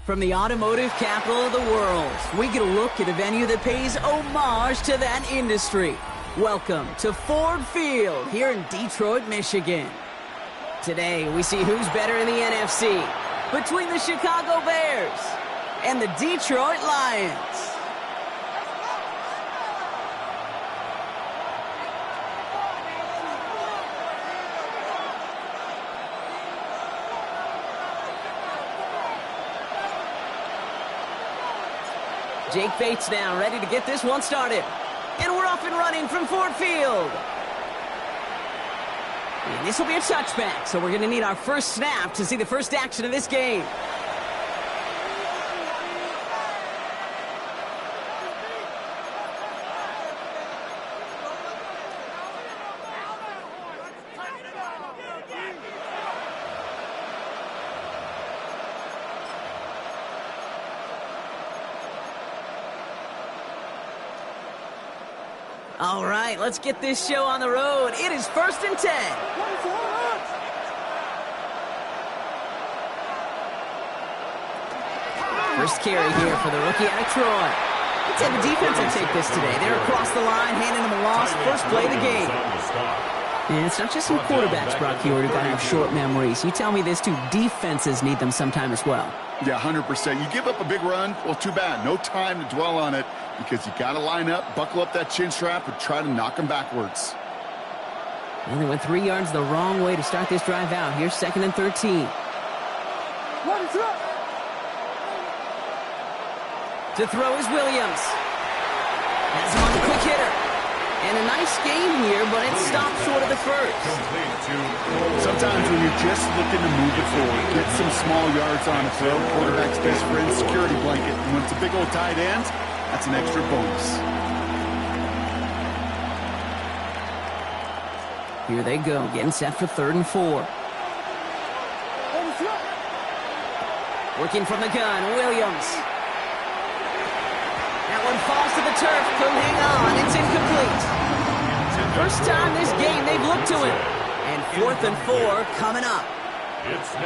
From the automotive capital of the world, we get a look at a venue that pays homage to that industry. Welcome to Ford Field here in Detroit, Michigan. Today, we see who's better in the NFC between the Chicago Bears and the Detroit Lions. Jake Bates now ready to get this one started. And we're off and running from Ford Field. And this will be a touchback, so we're going to need our first snap to see the first action of this game. All right, let's get this show on the road. It is 1st and 10. First carry here for the rookie out of Troy. Let's have the defense will take this today. They're across the line, handing them a loss. First play of the game. And it's not just some quarterbacks, Brock Huard, who got to have short memories. You tell me this too, defenses need them sometime as well. Yeah, 100%. You give up a big run, well, too bad. No time to dwell on it because you got to line up, buckle up that chin strap, and try to knock them backwards. And they went 3 yards the wrong way to start this drive out. Here's 2nd and 13. To throw is Williams. Has him on the quick hitter. And a nice game here, but it stopped short of the first. Sometimes when you're just looking to move it forward, get some small yards on a throw, quarterback's best friend, security blanket. And when it's a big old tight end, that's an extra bonus. Here they go, getting set for 3rd and 4. Working from the gun, Williams. That one falls to the turf, couldn't hang on, it's incomplete. First time this game they've looked to him. And 4th and 4 coming up.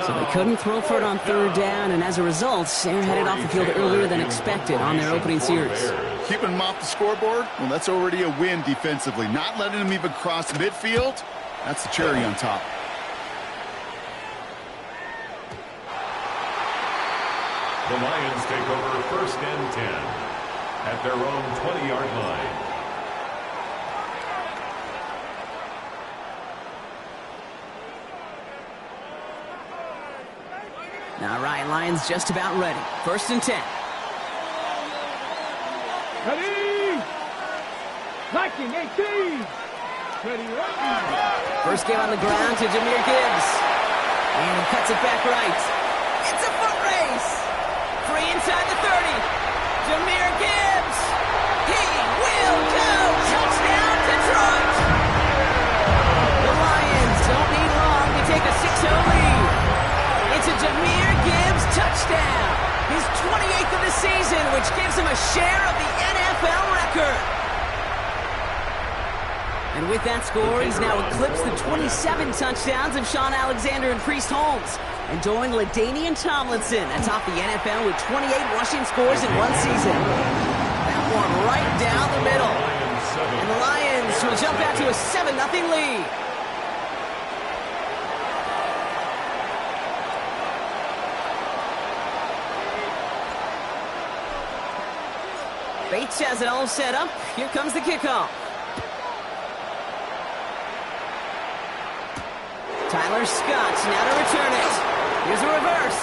So they couldn't throw for it on 3rd down, and as a result, they're headed off the field earlier than expected on their opening series. Keeping them off the scoreboard, well, that's already a win defensively. Not letting them even cross midfield, that's the cherry on top. The Lions take over 1st and 10 at their own 20-yard line. All right, Lions just about ready. 1st and 10. Ready! Liking 18! Ready, First game on the ground to Jahmyr Gibbs. And he cuts it back right. It's a foot race. Free inside the 30. Jahmyr Gibbs. He will go. Touchdown, Detroit. The Lions don't need long to take a 6-0 lead. It's a Jahmyr Gibbs touchdown. His 28th of the season, which gives him a share of the NFL record. And with that score, he's now eclipsed the 27 touchdowns of Shaun Alexander and Priest Holmes, and joined LaDainian Tomlinson atop the NFL with 28 rushing scores in one season. That one right down the middle. And the Lions will jump out to a 7-0 lead. Bates has it all set up. Here comes the kickoff. Tyler Scott now to return it. Here's a reverse.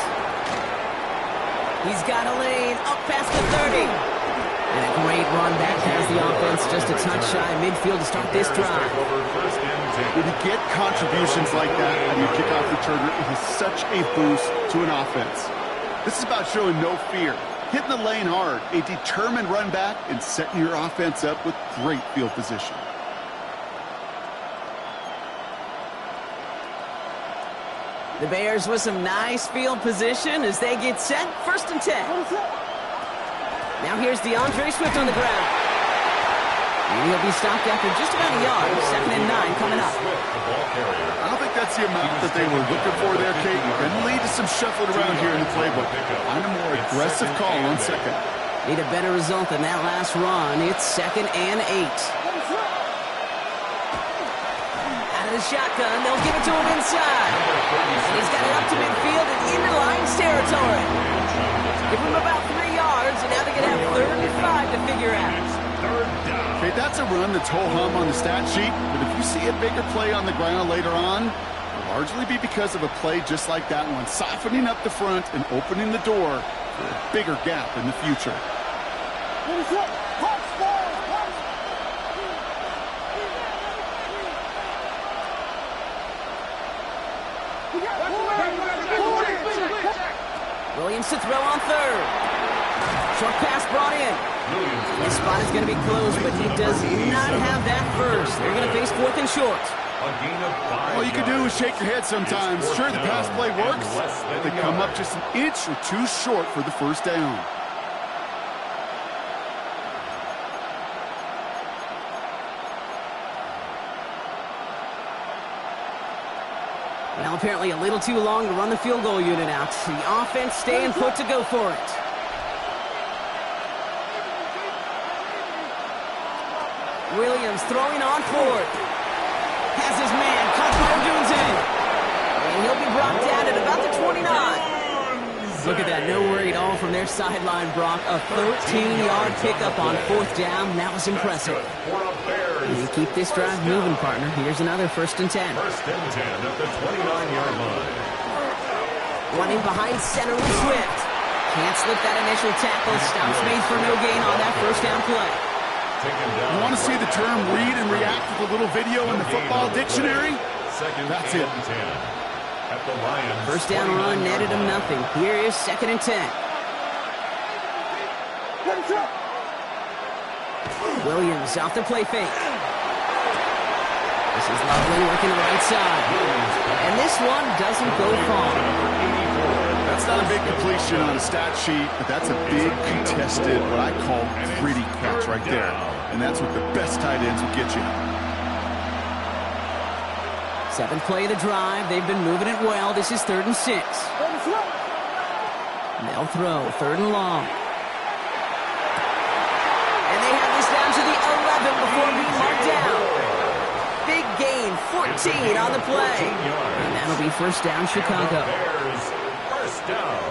He's got a lane up past the 30. And a great run back has the offense just a touch shy of midfield to start this drive. When you get contributions like that on your kickoff returner, it is such a boost to an offense. This is about showing no fear, hitting the lane hard, a determined run back, and setting your offense up with great field position. The Bears with some nice field position as they get set. 1st and 10. Now here's DeAndre Swift on the ground. And he'll be stopped after just about a yard. 2nd and 9 coming up. I don't think that's the amount that they were looking for there, Kate. Can lead to some shuffling around here in the playbook. Find a more aggressive call on 2nd. Need a better result than that last run. It's 2nd and 8. Out of the shotgun, they'll give it to him inside. And he's got it up to midfield and into Lions territory. Give him about 3 yards, and now they're going to have 3rd and 5 to figure out. Okay, that's a run that's ho-hum on the stat sheet, but if you see a bigger play on the ground later on, it'll largely be because of a play just like that one, softening up the front and opening the door for a bigger gap in the future. Williams to throw on 3rd. Short pass brought in. His spot is going to be closed, but he does not have that first. They're going to face 4th and short. All you can do is shake your head sometimes. Sure, the pass play works, but they come up just an inch or 2 short for the first down. Well, apparently a little too long to run the field goal unit out. The offense staying put to go for it. Williams throwing on 4th. Has his man, caught by Odunze. And he'll be brought down at about the 29. Look at that, no worry at all from their sideline, Brock. A 13-yard pickup on 4th down. That was impressive. And you keep this drive moving, partner. Here's another 1st and 10. 1st and 10 at the 29-yard line. Running behind center with Swift. Can't slip that initial tackle. Stops made for no gain on that 1st down play. You want to see the term read and react with a little video in the football dictionary? That's it. 10. At the Lions. 1st down run netted him nothing. Here is 2nd and 10. Williams off the play fake. This is Loveland working the right side. And this one doesn't go far. That's not a big completion on a stat sheet, but that's a big contested, what I call gritty catch right there. And that's what the best tight ends will get you. 7th play of the drive. They've been moving it well. This is 3rd and 6. They'll throw 3rd and long. And they have this down to the 11 before being marked down. Big gain, 14 on the play. And that'll be 1st down, Chicago. Bears, 1st down.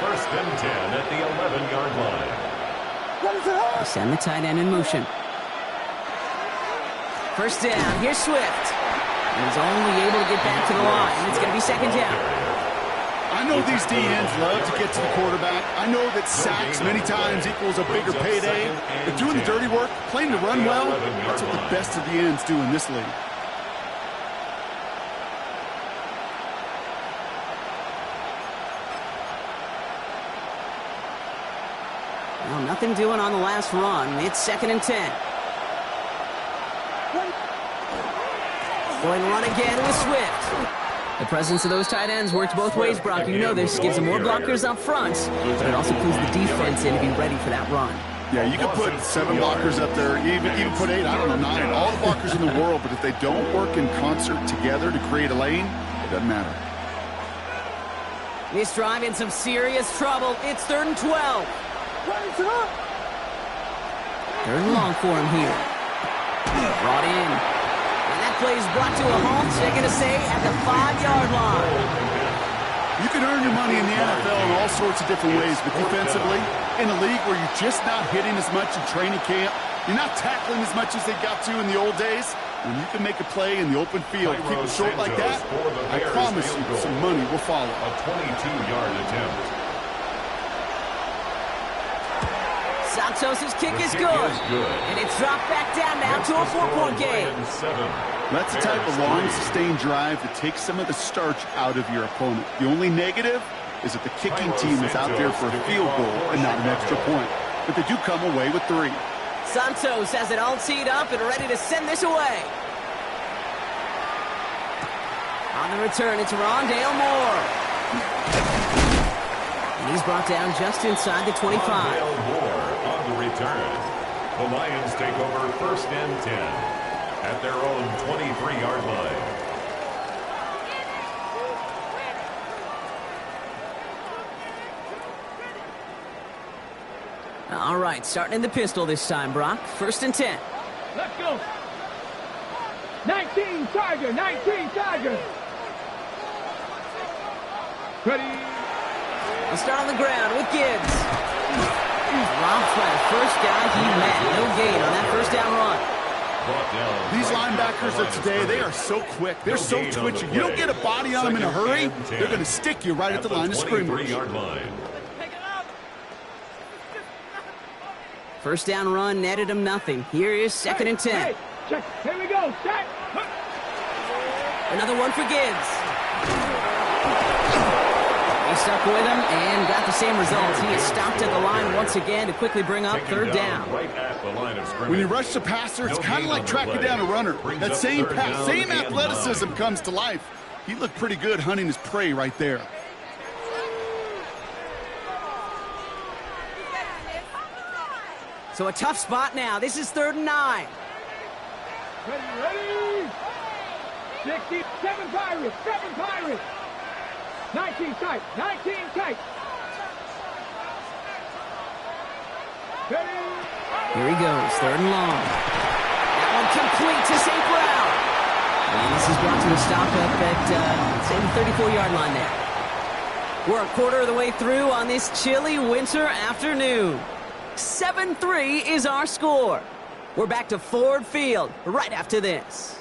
1st and 10 at the 11-yard line. They send the tight end in motion. 1st down. Here's Swift. And he's only able to get back to the line. It's going to be 2nd down. I know these D-ends love to get to the quarterback. I know that sacks many times equals a bigger payday. But doing the dirty work, playing to run well, that's what the best of the ends do in this league. Well, nothing doing on the last run. It's 2nd and 10. Going to run again with Swift. The presence of those tight ends works both ways, Brock. You know this. Gives them more blockers up front, but it also pulls the defense in to be ready for that run. Yeah, you can put 7 blockers up there, even put 8, I don't know, 9, all the blockers in the world, but if they don't work in concert together to create a lane, it doesn't matter. This drive in some serious trouble. It's 3rd and 12. 3rd and long for him here. Brought in. And that play is brought to a halt, they're going to say, at the 5-yard line. You can earn your money in the NFL in all sorts of different ways, but defensively, in a league where you're just not hitting as much in training camp, you're not tackling as much as they got to in the old days, when you can make a play in the open field, keep it short like that, I promise you some money will follow. A 22-yard attempt. Santos' kick is good. And it's dropped back down now to a 4-point game. That's the type of long, sustained drive that takes some of the starch out of your opponent. The only negative is that the kicking team is out there for a field goal and not an extra point. But they do come away with 3. Santos has it all teed up and ready to send this away. On the return, it's Rondale Moore. And he's brought down just inside the 25. Rondale Moore on the return. The Lions take over 1st and 10 at their own 23-yard line. All right, starting in the pistol this time, Brock. 1st and 10. Let's go. 19 Tiger, 19 Tiger. Ready. We'll start on the ground with Gibbs. Robbed by the first guy he met. No gain on that 1st down run. These linebackers of today, they are so quick. They're so twitchy. You don't get a body on them in a hurry, they're going to stick you right at the line of scrimmage. 1st down run netted him nothing. Here is 2nd and 10. Hey, check. Here we go. Set. Another one for Gibbs. He stuck with him and got the same results. He is stopped at the line once again to quickly bring up 3rd down. Right at the line of scrimmage. When you rush the passer, it's kind of like tracking down a runner. That same pass, same athleticism comes to life. He looked pretty good hunting his prey right there. So a tough spot now. This is 3rd and 9. Ready. 67 Pirates, 7 Pirates. 19 tight, 19 tight. Ready. Here he goes, 3rd and long. That one complete to St. Brown. And this is brought to a stop up at, say, the 34-yard line there. We're a quarter of the way through on this chilly winter afternoon. 7-3 is our score. We're back to Ford Field right after this.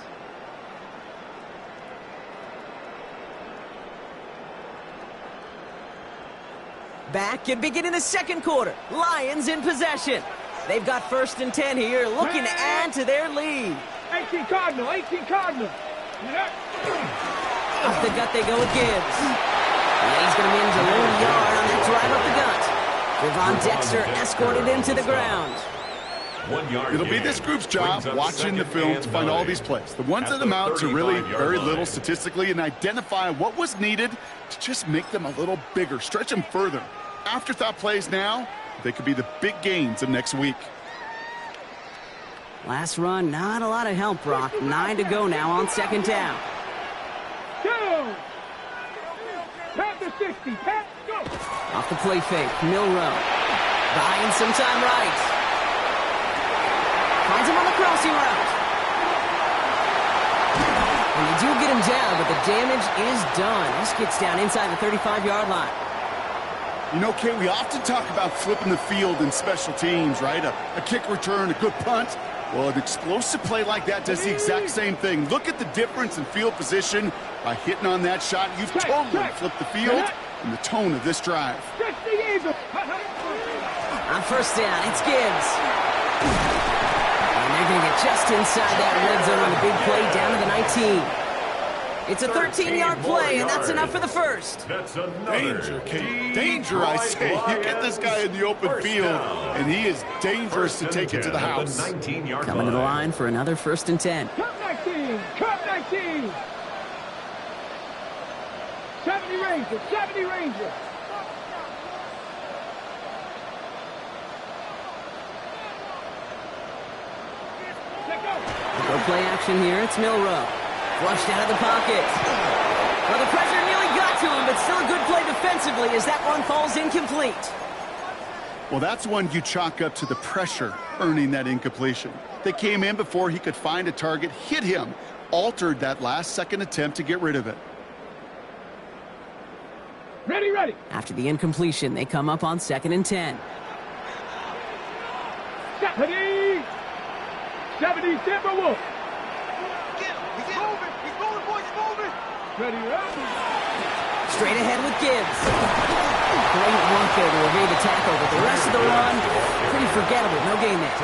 Back and beginning the 2nd quarter. Lions in possession. They've got 1st and 10 here, looking to add to their lead. 18 Cardinal, 18 Cardinal. Off the gut they go with Gibbs. Yeah, he's going to manage a low yard on that drive up the gut. Devon Dexter escorted him to the ground. 1 yard. It'll be this group's job watching the film to find all these plays. The ones that amount to really very little statistically and identify what was needed to just make them a little bigger, stretch them further. Afterthought plays now, they could be the big gains of next week. Last run, not a lot of help, Brock. 9 to go now on 2nd down. Go! Pat the 60, Pat, go! Off the play fake, Milrow. Buying some time right. Finds him on the crossing route. And you do get him down, but the damage is done. This gets down inside the 35-yard line. You know, Kate, we often talk about flipping the field in special teams, right? A kick return, a good punt. Well, an explosive play like that does the exact same thing. Look at the difference in field position. By hitting on that shot, you've totally flipped the field and the tone of this drive. On 1st down, it's Gibbs. And they're going to get just inside that red zone on the big play down to the 19. It's a 13-yard play, and that's enough for the 1st. That's another Danger, Kate. Danger, I say. You get this guy in the open field, and he is dangerous to take it to the house. Coming to the line for another 1st and 10. Cut 19, cut 19. 70 Rangers, 70 Rangers. Let go. Go play action here. It's Milrow. Flushed out of the pocket. Well, the pressure nearly got to him, but still a good play defensively as that one falls incomplete. Well, that's one you chalk up to the pressure earning that incompletion. They came in before he could find a target, hit him, altered that last-second attempt to get rid of it. Ready, ready. After the incompletion, they come up on 2nd and 10. Ready. 70 Timberwolves. Ready, ready. Straight ahead with Gibbs. Great work there to evade the tackle, but the rest of the run, pretty forgettable. No gain there.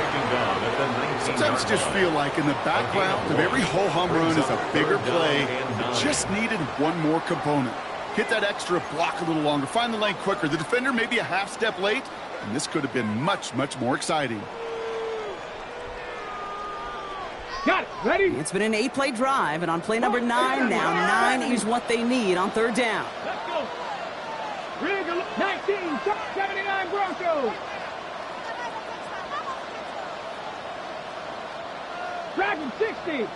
Sometimes you just feel like in the background of every ho-hum run is a bigger play. It just needed one more component. Hit that extra block a little longer. Find the lane quicker. The defender maybe a half step late, and this could have been much, much more exciting. Got it. Ready? It's been an 8-play drive, and on play number 9 now, 9 is what they need on 3rd down. Let's go. 19, 79 Broncos. Dragon 60.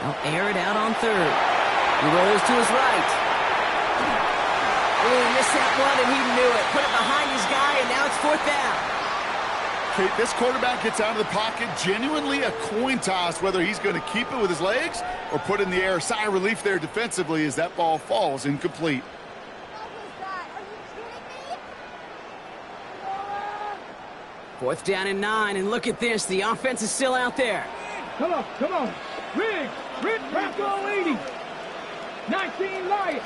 They'll air it out on third. He rolls to his right. Oh, he missed that one, and he knew it. Put it behind his guy, and now it's fourth down. Kate, this quarterback gets out of the pocket, genuinely a coin toss whether he's going to keep it with his legs or put it in the air. Sigh of relief there defensively as that ball falls incomplete. Fourth down and 9, and look at this. The offense is still out there. Come on, come on. Riggs, Bronco 80. 19 Lions.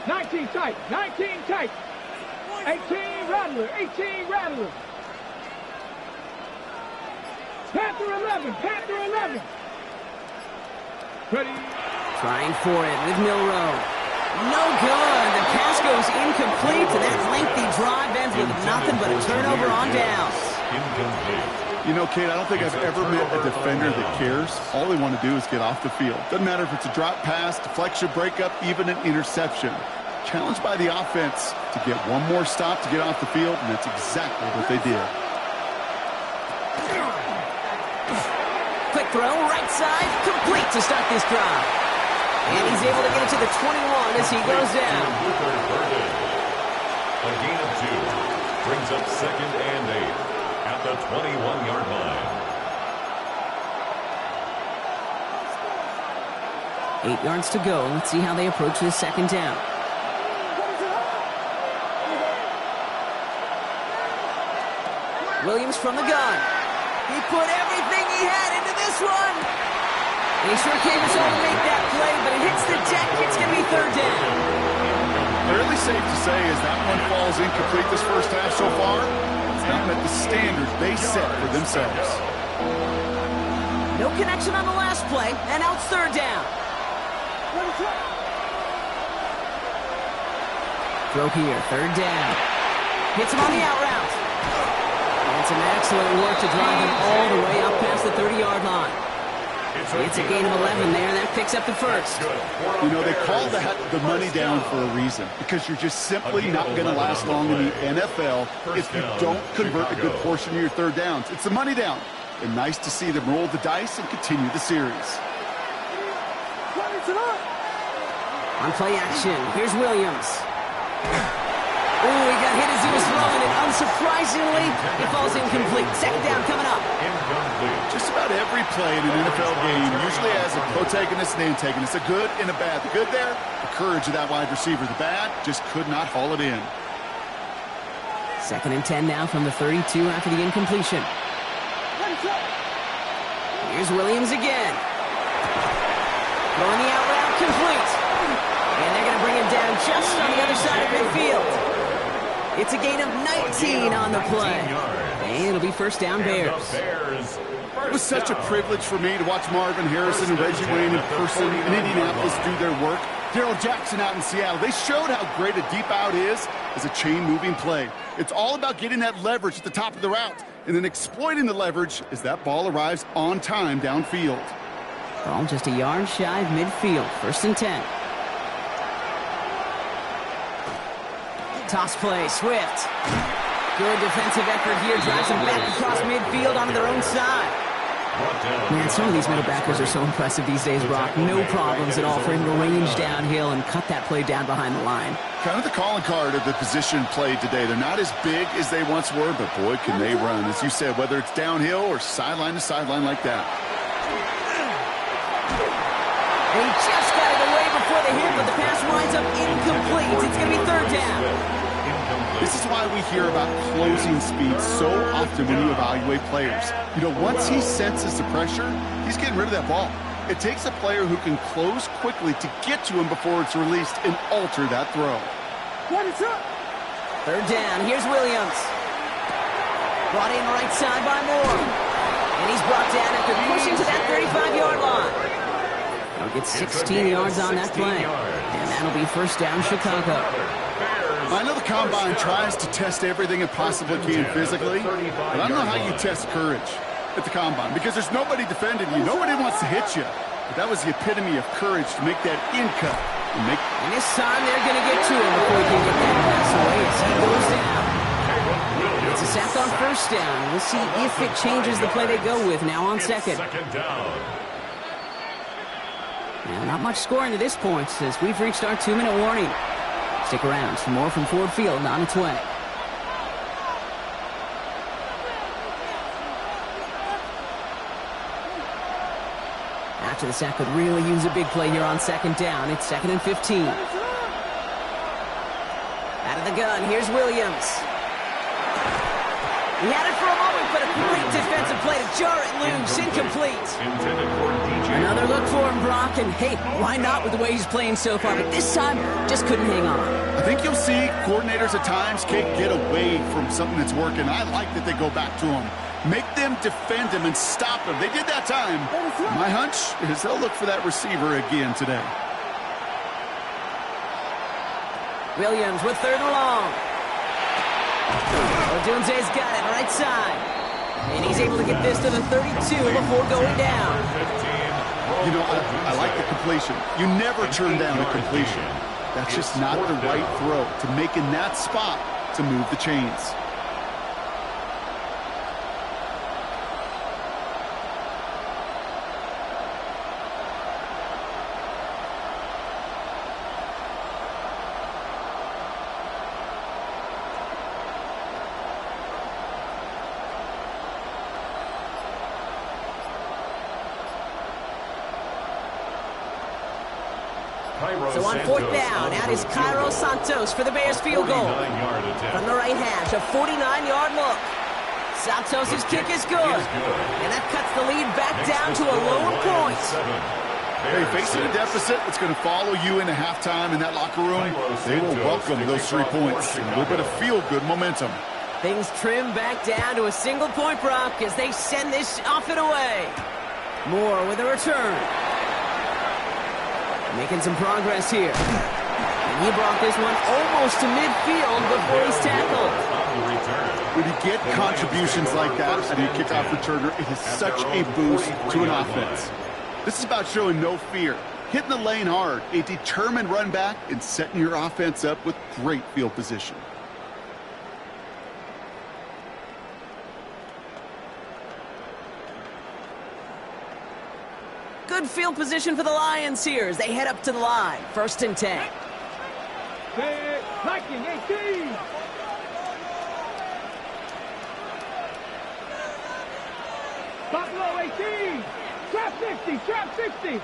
19 tight, 19 tight. 18 Rattler, 18 Rattler. Panther 11, Panther 11. Ready. Trying for it with Milroe. No good. The pass goes incomplete, and that lengthy drive ends with nothing but a turnover on downs. You know, Kate, I don't think I've ever met a defender that cares. All they want to do is get off the field. Doesn't matter if it's a drop pass, deflection, breakup, even an interception. Challenged by the offense to get one more stop to get off the field, and that's exactly what they did. Quick throw, right side, complete to start this drive. And he's able to get it to the 21 as he goes down. A gain of 2 brings up 2nd and 8 at the 21-yard line. 8 yards to go. Let's see how they approach this second down. Williams from the gun. He put everything he had into this one. And he sure came his own to make that play, but it hits the deck. It's going to be third down. Fairly safe to say as that one falls incomplete this first half so far, it's not met the standards they set for themselves. No connection on the last play, and now it's third down. Throw here, third down. Hits him on the out route. And some excellent work to drive him all the way up past the 30-yard line. It's a gain of 11 there, and that picks up the first. You know, they call that the money down for a reason, because you're just simply not going to last long in the NFL if you don't convert a good portion of your third downs. It's the money down. And nice to see them roll the dice and continue the series. On play action, here's Williams. Oh, he got hit as he was throwing it. Unsurprisingly, it falls incomplete. Second down coming up. Just about every play in an NFL game usually has a protagonist and antagonist, a good and a bad. The good there, the courage of that wide receiver. The bad, just could not haul it in. Second and 10 now from the 32 after the incompletion. Here's Williams again. Throwing the out route, complete. And they're going to bring him down just on the other side of midfield. It's a gain of 19 on the play. And it'll be first down Bears. It was such a privilege for me to watch Marvin Harrison and Reggie Wayne in person in Indianapolis do their work. Darrell Jackson out in Seattle. They showed how great a deep out is as a chain-moving play. It's all about getting that leverage at the top of the route and then exploiting the leverage as that ball arrives on time downfield. Ball just a yard shy of midfield. First and 10. Toss play, Swift. Good defensive effort here. Drives them back across midfield onto their own side. Man, some of these middle backers are so impressive these days, Brock. No problems at all for him to range downhill and cut that play down behind the line. Kind of the calling card of the position played today. They're not as big as they once were, but boy, can they run. As you said, whether it's downhill or sideline to sideline like that. And he just got it away before the hit, but the pass winds up incomplete. It's going to be third down. This is why we hear about closing speed so often when you evaluate players. You know, once he senses the pressure, he's getting rid of that ball. It takes a player who can close quickly to get to him before it's released and alter that throw. Third down. Here's Williams. Brought in right side by Moore. And he's brought down after pushing to that 35-yard line. He'll get 16 yards on that play. And that'll be first down Chicago. I know the Combine tries to test everything it possibly can physically, but I don't know how you test courage at the Combine because there's nobody defending you. Nobody wants to hit you. But that was the epitome of courage to make that in cut. And this time they're going to get to him before he can get that pass away as he goes down. It's a sack on first down. We'll see if it changes the play they go with now on second. Second down. Now, not much scoring to this point as we've reached our 2-minute warning. Stick around for more from Ford Field on its way. After the sack could really use a big play here on second down. It's 2nd and 15. Out of the gun, here's Williams. He had it for a moment, but a great defensive play to jar it loose. Incomplete. Another look for him, Brock, and hey, why not with the way he's playing so far? But this time, just couldn't hang on. I think you'll see coordinators at times can't get away from something that's working. I like that they go back to him. Make them defend him and stop him. They did that time. My hunch is they'll look for that receiver again today. Williams with 3rd and long. Odunze's got it, right side. And he's able to get this to the 32 before going down. You know, I like the completion. You never turn down a completion. That's just not the right throw to make in that spot to move the chains. So on 4th down, out is Cairo Santos for the Bears field goal. From the right hash, a 49-yard look. Santos' kick is good. And that cuts the lead back down to a lower point. Hey, facing a deficit that's going to follow you into halftime in that locker room, they will welcome those 3 points. A little bit of feel-good momentum. Things trim back down to a single point, Brock, as they send this off and away. Moore with a return. Making some progress here. And he brought this one almost to midfield before he's tackled. When you get contributions like that out of your kickoff returner, it is such a boost to an offense. This is about showing no fear, hitting the lane hard, a determined run back, and setting your offense up with great field position. Good field position for the Lions here as they head up to the line. 1st and 10. Viking 18. Buffalo 18. Trap 60. Trap 60.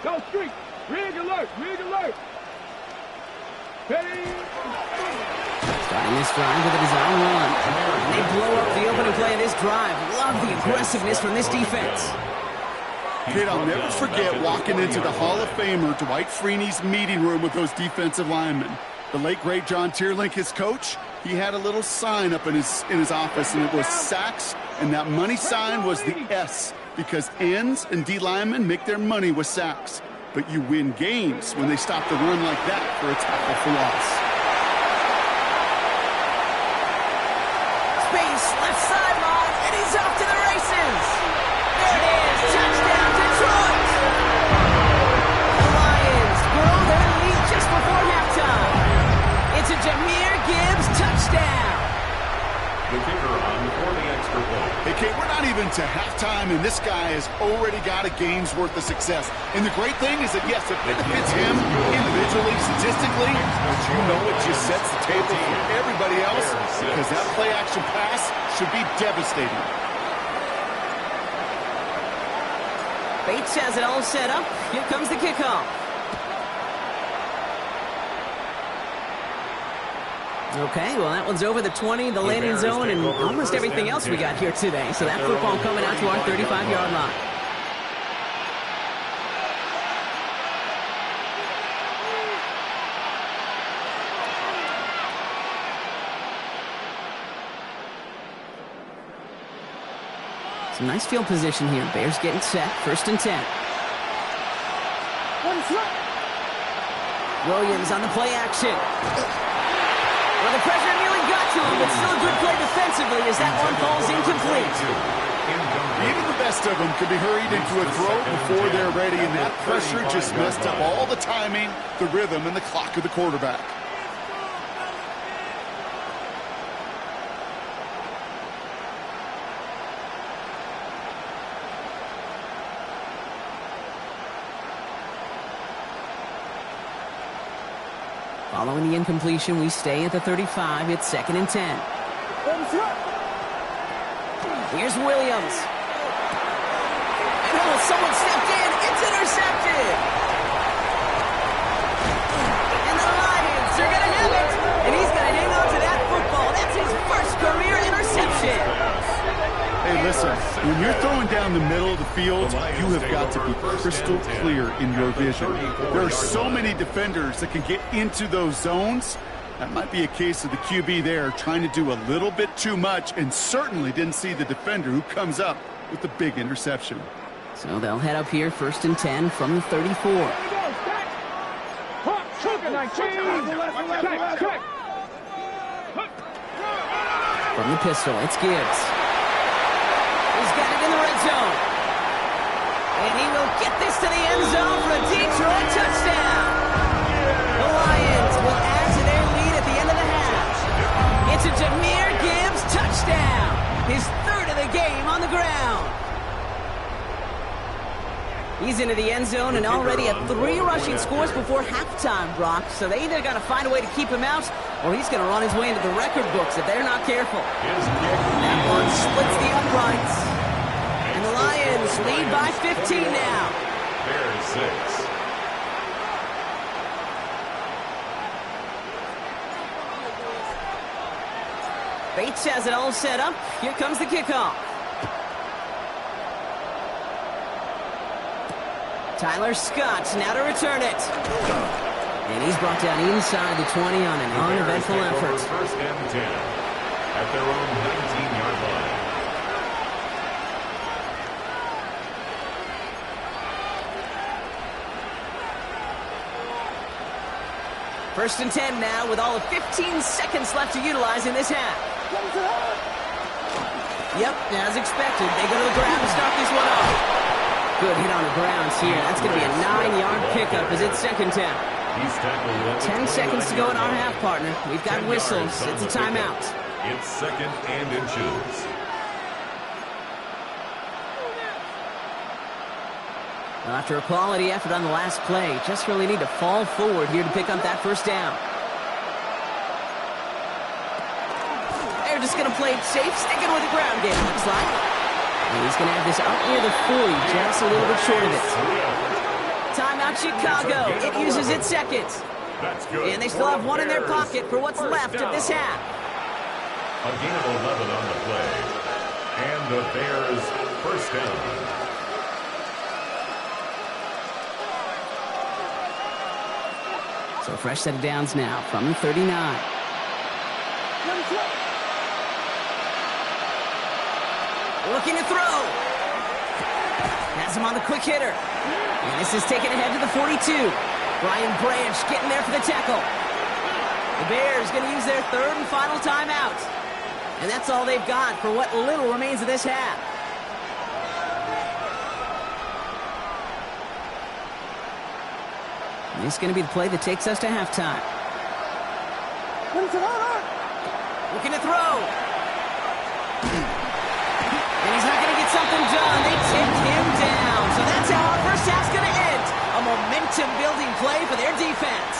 Go street. Rig alert. Rig alert. Ready. Starting this drive with a design run. And they blow up the opening play of this drive. Love the aggressiveness from this defense. Kid, I'll never forget walking into the Hall of Famer Dwight Freeney's meeting room with those defensive linemen. The late, great John Tierlink, his coach, he had a little sign up in his office, and it was sacks, and that money sign was the S, because ends and D linemen make their money with sacks. But you win games when they stop the run like that for a tackle for loss. Space, left sideline, and he's off to the races. There it is, touchdown Detroit. The Lions grow their lead just before halftime. It's a Jahmyr Gibbs touchdown. The kicker on for the extra point. Hey, Kate, we're not even to halftime, and this guy has already got a game's worth of success. And the great thing is that, yes, it benefits him individually, statistically, but you know it just sets the table for everybody else, because that play-action pass should be devastating. Bates has it all set up. Here comes the kickoff. Okay, well, that one's over the 20, the landing zone, and almost everything else we got here today. So that football coming out to our 35-yard line. Some nice field position here. Bears getting set. 1st and 10. Williams on the play action. Well, the pressure nearly got to him, but still a good play defensively as that one falls incomplete. Even the best of them could be hurried into a throw before they're ready, and that pressure just messed up all the timing, the rhythm, and the clock of the quarterback. Following the incompletion, we stay at the 35. It's 2nd and 10. Here's Williams. And someone stepped in. It's intercepted. And the Lions are going to have it. And he's going to hang on to that football. That's his first career interception. Hey, listen, when you're throwing down the middle of the field, you have got to be crystal clear in your vision. There are so many defenders that can get into those zones. That might be a case of the QB there trying to do a little bit too much and certainly didn't see the defender who comes up with the big interception. So they'll head up here, 1st and 10 from the 34. From the pistol, it's Gibbs. He's got it in the red zone. And he will get this to the end zone for a Detroit touchdown. The Lions will add to their lead at the end of the half. It's a Jahmyr Gibbs touchdown. His 3rd of the game on the ground. He's into the end zone and already at 3 rushing scores before halftime, Brock. So they either got to find a way to keep him out or he's going to run his way into the record books if they're not careful. That one splits the uprights. And the Lions lead by 15 now. Bears 6. Bates has it all set up. Here comes the kickoff. Tyler Scott now to return it. And he's brought down inside the 20 on an uneventful effort. 1st and 10 at their own 19-yard line. First and 10 now with all of 15 seconds left to utilize in this half. Yep, as expected, they go to the ground to start this one off. Good hit on the ground here. That's going to be a 9-yard pickup as it's 2nd down. 10 seconds to go in our half, partner. We've got whistles. It's a timeout. It's 2nd and inches. Well, after a quality effort on the last play, just really need to fall forward here to pick up that 1st down. They're just going to play it safe, sticking with the ground game, looks like. And he's going to have this up near the 40, just a little bit short of it. Timeout Chicago. It uses its 2nd. And they still have 1 in their pocket for what's left of this half. A gain of 11 on the play. And the Bears 1st down. So fresh set of downs now from the 39. Looking to throw. Has him on the quick hitter. And this is taken ahead to the 42. Brian Branch getting there for the tackle. The Bears going to use their 3rd and final timeout. And that's all they've got for what little remains of this half. And this is going to be the play that takes us to halftime. Looking to throw. And he's not going to get something done. They tipped him down. So that's how our first half's going to end. A momentum-building play for their defense.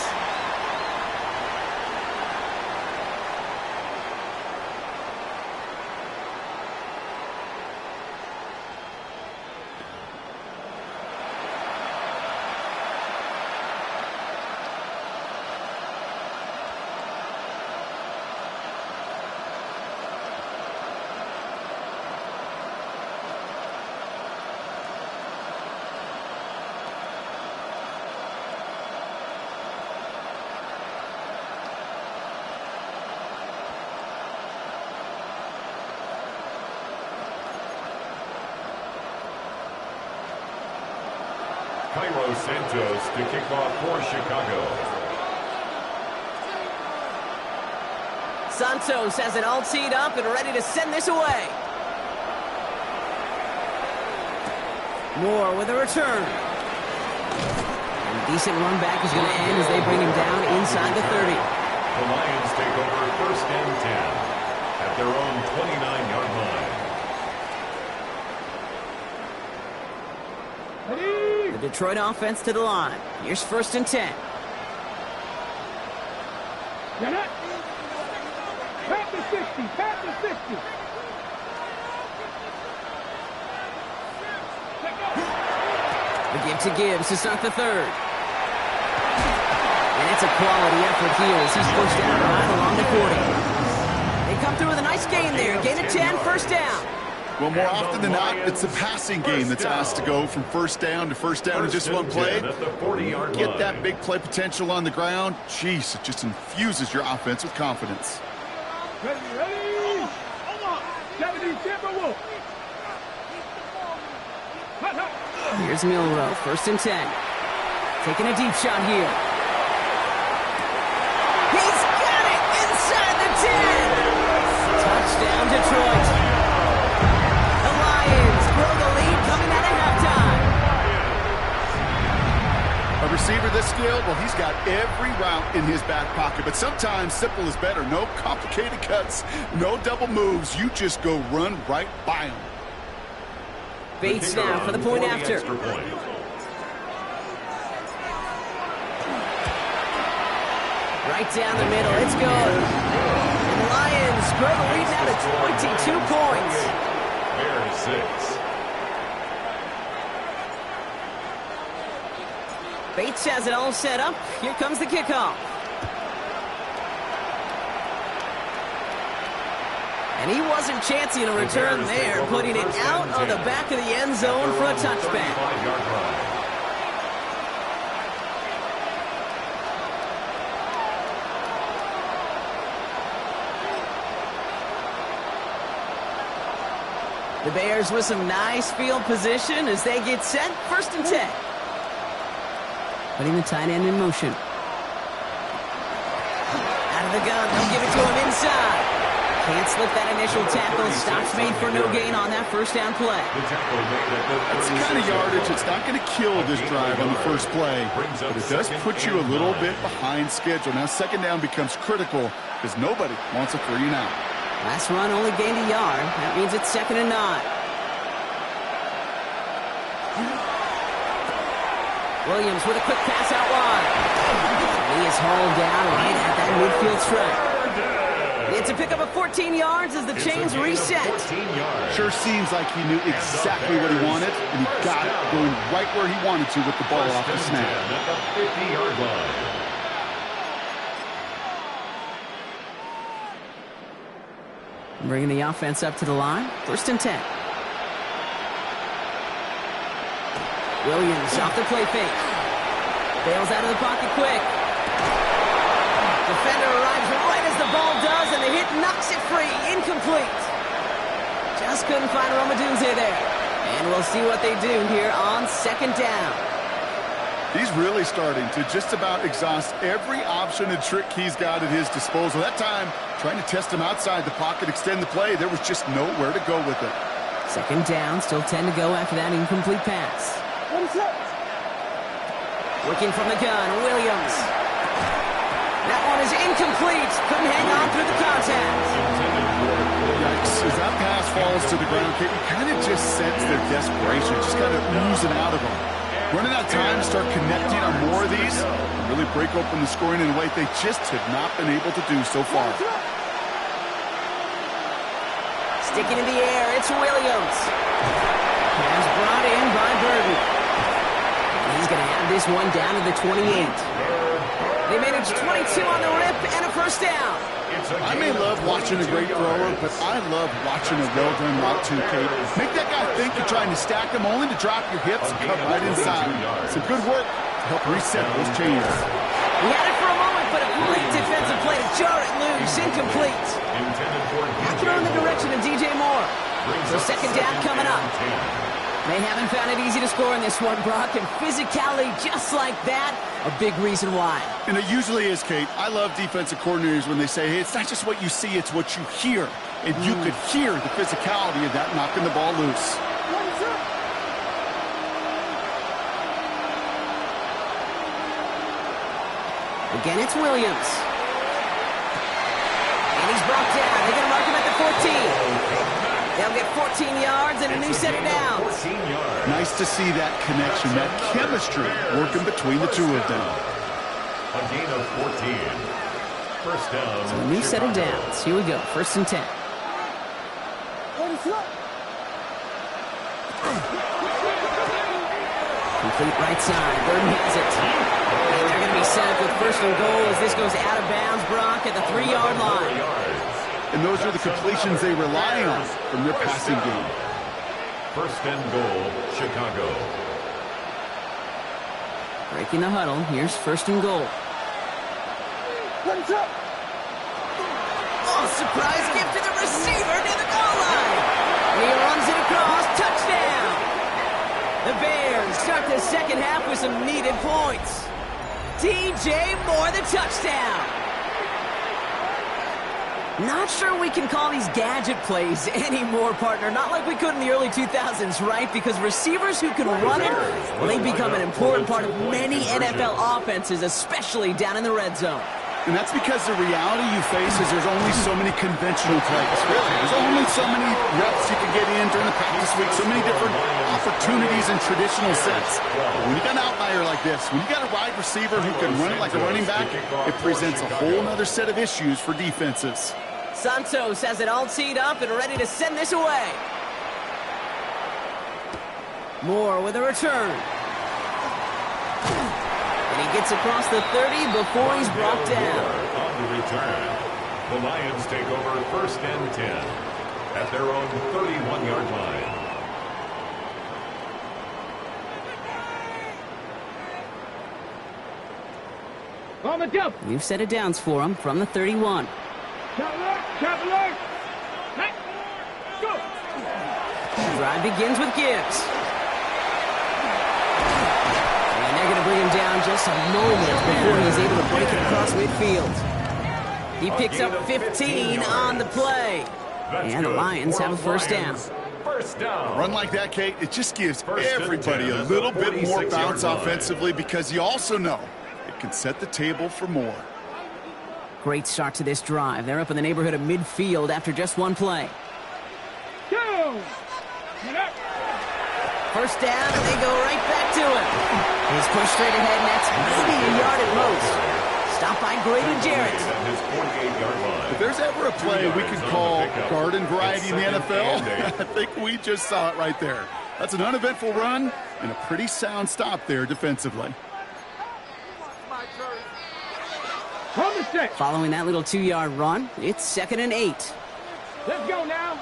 Cairo Santos to kick off for Chicago. Santos has it all teed up and ready to send this away. Moore with a return. And a decent run back is going to end as they bring him down inside the 30. The Lions take over 1st and 10 at their own 29-yard line. The Detroit offense to the line. Here's 1st and 10. You're not. Tap the 60. Tap the 60. The give to Gibbs to start the third. And it's a quality effort here as he's pushed down right along the 40. They come through with a nice gain there. Gain of 10, first down. Well, more often than not, it's the passing game that's asked to go from first down in just one play. Get that big play potential on the ground. Jeez, it just infuses your offense with confidence. Ready, ready. 70 Timberwolves. Hot, hot. Here's Milroe, first and 10. Taking a deep shot here. He's got it inside the 10. Touchdown, Detroit. The Lions grow the lead coming out of halftime. A receiver this skilled, well, he's got every route in his back pocket, but sometimes simple is better. No complicated cuts, no double moves. You just go run right by him. Bates now for the point after. Right down the middle, it's good. And the Lions grow the lead now to 22 points. Bears 6. Bates has it all set up. Here comes the kickoff. And he wasn't chancing a return there, putting it out of the back of the end zone for a touchback. The Bears with some nice field position as they get set, first and 10. Putting the tight end in motion. Out of the gun, they'll give it to him inside. Can't slip that initial tackle. Stops made for no gain on that first down play. It's the kind of yardage that's not going to kill this drive on the first play, but it does put you a little bit behind schedule. Now second down becomes critical because nobody wants a 3 and out. Last run only gained a yard. That means it's 2nd and 9. Williams with a quick pass out wide. He is hauled down right at that midfield stripe. It's a pickup of 14 yards as the chains reset. Sure seems like he knew exactly what he wanted, and he got it going right where he wanted to with the ball off the snap. At the 50-yard line. Bringing the offense up to the line. First and 10. Williams off the play fake. Bails out of the pocket quick. Defender arrives right as the ball does, and the hit knocks it free. Incomplete. Just couldn't find Romadunze there. And we'll see what they do here on second down. He's really starting to just about exhaust every option and trick he's got at his disposal. That time, trying to test him outside the pocket, extend the play, there was just nowhere to go with it. Second down, still 10 to go after that incomplete pass. Working from the gun, Williams. That one is incomplete. Couldn't hang on through the contact. Yikes. As that pass falls to the ground, you kind of just sense their desperation, just kind of oozing out of them. Running out of time to start connecting on more of these and really break open the scoring in a way they just have not been able to do so far. Sticking in the air, it's Williams. Pass brought in by Burton. And he's going to have this one down to the 28. They managed 22 on the rip and a first down. I may love watching a great thrower, but I love watching a well-done route too, Kate. Make that guy think you're trying to stack him only to drop your hips and cut right inside. Some good work to help reset those chains. He had it for a moment, but a great defensive play to jar it loose. Incomplete. Throw in the direction of DJ Moore. So second down coming up. They haven't found it easy to score in this one, Brock, and physicality just like that, a big reason why. And it usually is, Kate. I love defensive coordinators when they say, hey, it's not just what you see, it's what you hear. And you could hear the physicality of that knocking the ball loose. Again, it's Williams. And he's brought down. They're going to mark him at the 14. They'll get 14 yards and a new set of downs. Nice to see that connection, that chemistry working between the two of them. A gain of 14. First down. So a new set of downs. Here we go. 1st and 10. Complete right side. Burton has it. And they're going to be set up with 1st and goal as this goes out of bounds, Brock, at the 3-yard line. And those are the completions they rely on from their passing game. 1st and goal, Chicago. Breaking the huddle. Here's 1st and goal. Oh, surprise gift to the receiver near the goal line. And he runs it across. Touchdown. The Bears start the second half with some needed points. DJ Moore, the touchdown. Not sure we can call these gadget plays anymore, partner. Not like we could in the early 2000s, right? Because receivers who can run it, well, they become an important part of many NFL offenses, especially down in the red zone. And that's because the reality you face is there's only so many conventional plays. Really, there's only so many reps you can get in during the practice week, so many different opportunities and traditional sets. But when you got an outlier like this, when you got a wide receiver who can run it like a running back, it presents a whole other set of issues for defenses. Santos has it all teed up and ready to send this away. Moore with a return. And he gets across the 30 before he's brought down. On the return, the Lions take over 1st and 10 at their own 31-yard line. On the jump. We've set it downs for him from the 31. Chop alert. Hey, go. The drive begins with Gibbs. And they're going to bring him down just a moment before he's able to break it across midfield. He picks up 15 on the play. And the Lions have a 1st down. First down. A run like that, Kate, it just gives everybody a little bit more bounce offensively because you also know it can set the table for more. Great start to this drive. They're up in the neighborhood of midfield after just one play. 2. 1st down, and they go right back to him. He's pushed straight ahead, and that's maybe a yard at most. Stopped by Grady Jarrett. If there's ever a play we could call garden variety in the NFL, I think we just saw it right there. That's an uneventful run and a pretty sound stop there defensively. Following that little 2-yard run, it's 2nd and 8. Let's go now.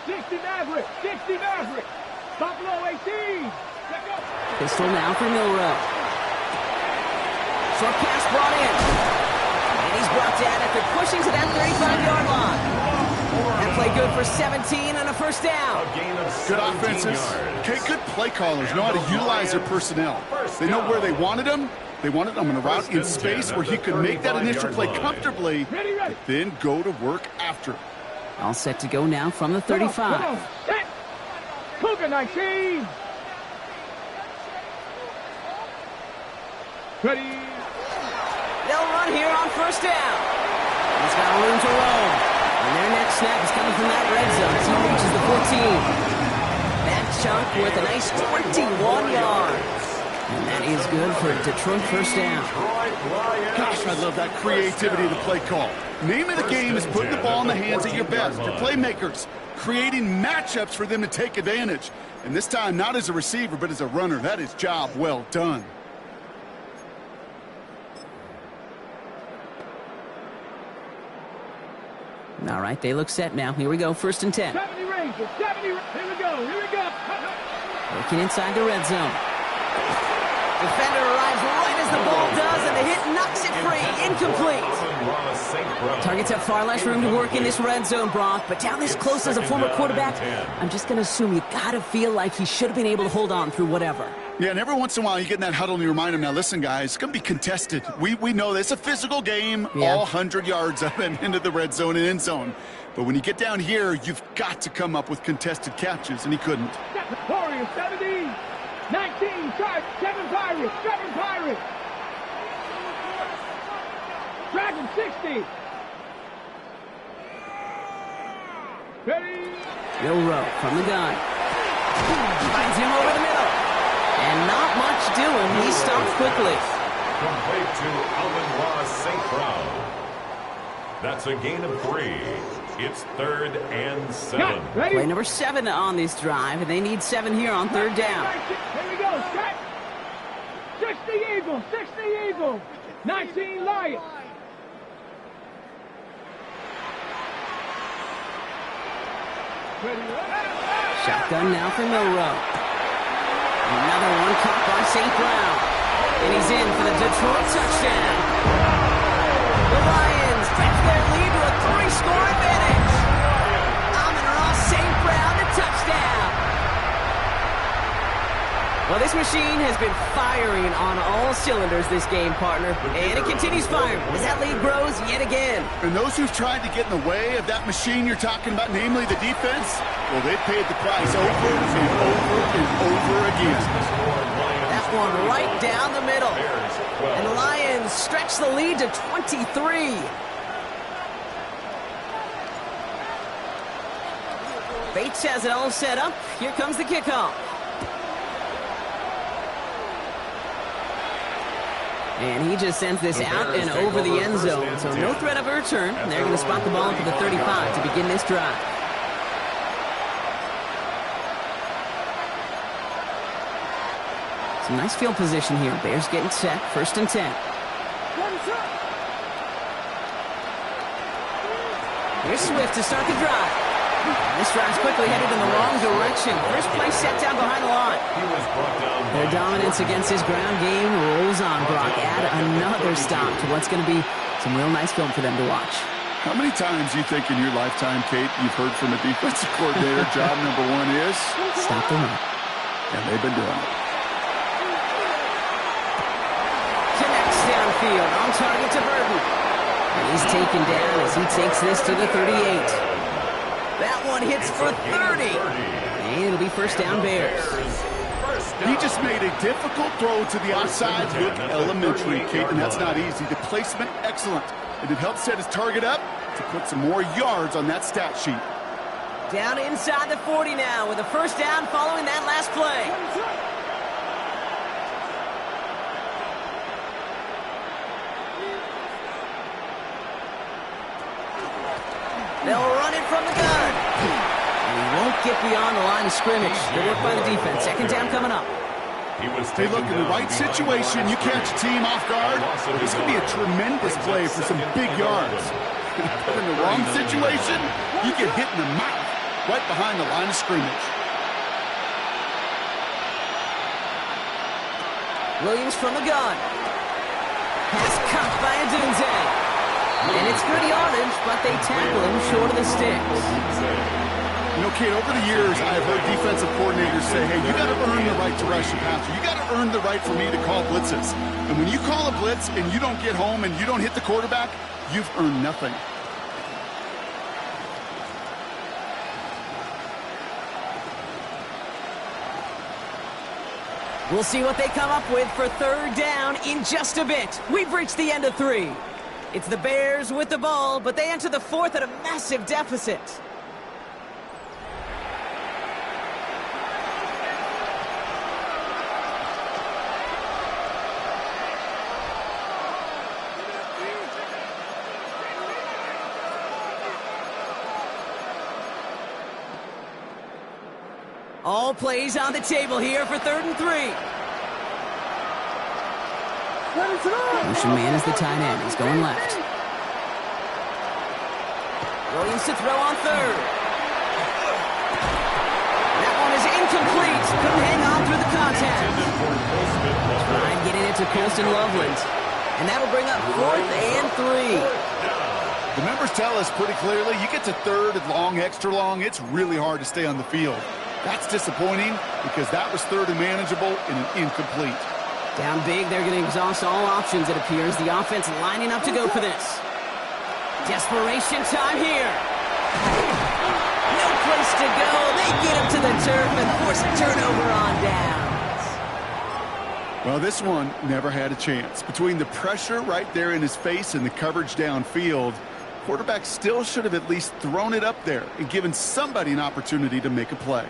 60 Maverick. 60 Maverick. Buffalo 18. Let's go. Pistol now for Milrow. Short pass brought in. And he's brought down after pushing to that 35-yard line. That play good for 17 and a 1st down. Good offenses. Okay, good play callers know how to utilize their personnel. They know where they wanted them. They wanted him in a route in space where he could make that initial play comfortably, but then go to work after. All set to go now from the 35. Come on. Cougar 19. Ready. They'll run here on 1st down. He's got room to roam. And their next snap is coming from that red zone as he reaches the 14. That chunk with a nice 21 yards. And that is good for a Detroit 1st down. Gosh, I love that creativity of the play call. Name of the game is putting the ball in the hands of your best, your playmakers, creating matchups for them to take advantage. And this time, not as a receiver, but as a runner. That is job well done. All right, they look set now. Here we go, 1st and 10. 70 Rangers. 70. Here we go. Here we go. Working inside the red zone. Defender arrives right as the ball does, and the hit knocks it free. Incomplete. Targets have far less room to work in this red zone, Brock, but down this close as a former quarterback, I'm just going to assume you got to feel like he should have been able to hold on through whatever. Yeah, and every once in a while you get in that huddle and you remind him, now listen, guys, it's going to be contested. We know this. It's a physical game, all 100 yards up and into the red zone and end zone. But when you get down here, you've got to come up with contested catches, and he couldn't. Warriors 70. 19, charge, 7 Pirates, 7 Pirates. Dragon 60. Ready. Milrow from the gun. Finds him over the middle. And not much doing. He stops quickly. complete to Alvin Ross St. Brown. That's a gain of 3. It's 3rd and 7. Play number 7 on this drive, and they need 7 here on 3rd down. Here we go, set. 60 Eagles, 60 Eagles. 19 Lions. Shotgun now for Milrow. Another one caught by St. Brown. And he's in for the Detroit touchdown. The Lions stretch their lead to a 3-score advantage. Amon-Ra St. Brown, the touchdown. Well, this machine has been firing on all cylinders this game, partner. And it continues firing as that lead grows yet again. And those who've tried to get in the way of that machine you're talking about, namely the defense, well, they've paid the price over and over and over again. That one right down the middle. And the Lions stretch the lead to 23. Bates has it all set up. Here comes the kickoff. And he just sends this out and over the end zone. So no threat of a return. And they're going to spot the ball for the 35 to begin this drive. Some nice field position here. Bears getting set. 1st and 10. Here's Swift to start the drive. This drive's quickly headed in the wrong direction. First play set down behind the line. Their dominance against his ground game rolls on, Brock. Add another stop to what's going to be some real nice film for them to watch. How many times do you think in your lifetime, Kate, you've heard from a defensive coordinator, job number 1 is? Stop the run. And they've been doing it. Connects downfield, on target to Burton. And he's taken down as he takes this to the 38. That one hits for 30. And it'll be 1st down Bears. He just made a difficult throw to the outside look elementary, Kate, and that's not easy. The placement, excellent. And it helped set his target up to put some more yards on that stat sheet. Down inside the 40 now with a 1st down following that last play. They'll run it from the gun. And he won't get beyond the line of scrimmage. Good work by the defense. 2nd down coming up. They look in the right situation. You catch a team off guard. This could be a tremendous play for some big yards. But in the wrong situation, you get hit in the mouth right behind the line of scrimmage. Williams from the gun. Pass caught by Adunze. And it's good yardage, but they tackle him short of the sticks. You know, Kate, over the years, I've heard defensive coordinators say, hey, you got to earn the right to rush the passer. You got to earn the right for me to call blitzes. And when you call a blitz and you don't get home and you don't hit the quarterback, you've earned nothing. We'll see what they come up with for 3rd down in just a bit. We've reached the end of 3. It's the Bears with the ball, but they enter the 4th at a massive deficit. All plays on the table here for 3rd and 3. Motion man is the tight end. He's going left. Williams to throw on 3rd. That one is incomplete. Couldn't hang on through the contact. Trying getting it to Colston Loveland. And that'll bring up 4th and 3. The numbers tell us pretty clearly, you get to 3rd and long, extra long, it's really hard to stay on the field. That's disappointing because that was 3rd and manageable and an incomplete. Down big, they're going to exhaust all options, it appears. The offense lining up to go for this. Desperation time here. No place to go. They get him to the turf and force a turnover on downs. Well, this one never had a chance. Between the pressure right there in his face and the coverage downfield, quarterback still should have at least thrown it up there and given somebody an opportunity to make a play.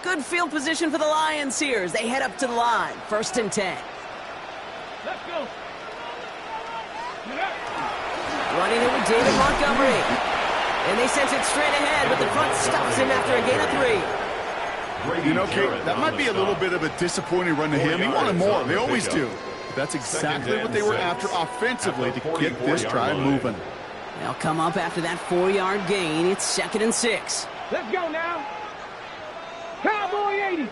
Good field position for the Lions here as they head up to the line. 1st and 10. Let's go. Get up. Running it with David Montgomery. And they sent it straight ahead, but the front stops him after a gain of 3. You know, Kate, that might be a little bit of a disappointing run to him. He wanted more. They always do. But that's exactly what they were after offensively to get this drive moving. They'll come up after that 4-yard gain. It's 2nd and 6. Let's go now. Cowboy 80.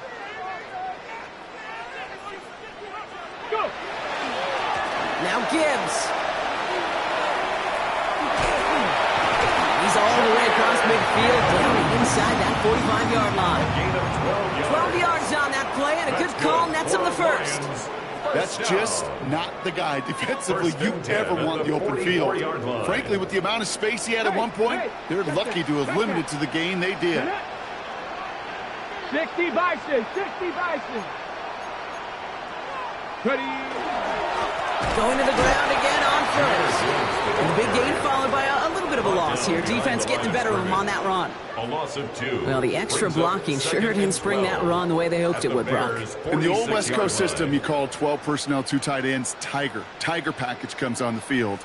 Go. Now Gibbs. He's all the way across midfield, down inside that 45-yard line. 12 yards on that play, and a good call nets him the first. That's just not the guy defensively you ever want the open field. Frankly, with the amount of space he had at one point, they're lucky to have limited to the gain they did. 60 Bison. 60 Bison. Ready. Going to the ground again on first. And the big gain followed by a little bit of a loss here. Defense getting the better of him on that run. A loss of 2. Well, the extra blocking sure didn't spring that run the way they hoped it would, Brock. In the old West Coast system, you called 12 personnel, 2 tight ends, Tiger. Tiger package comes on the field.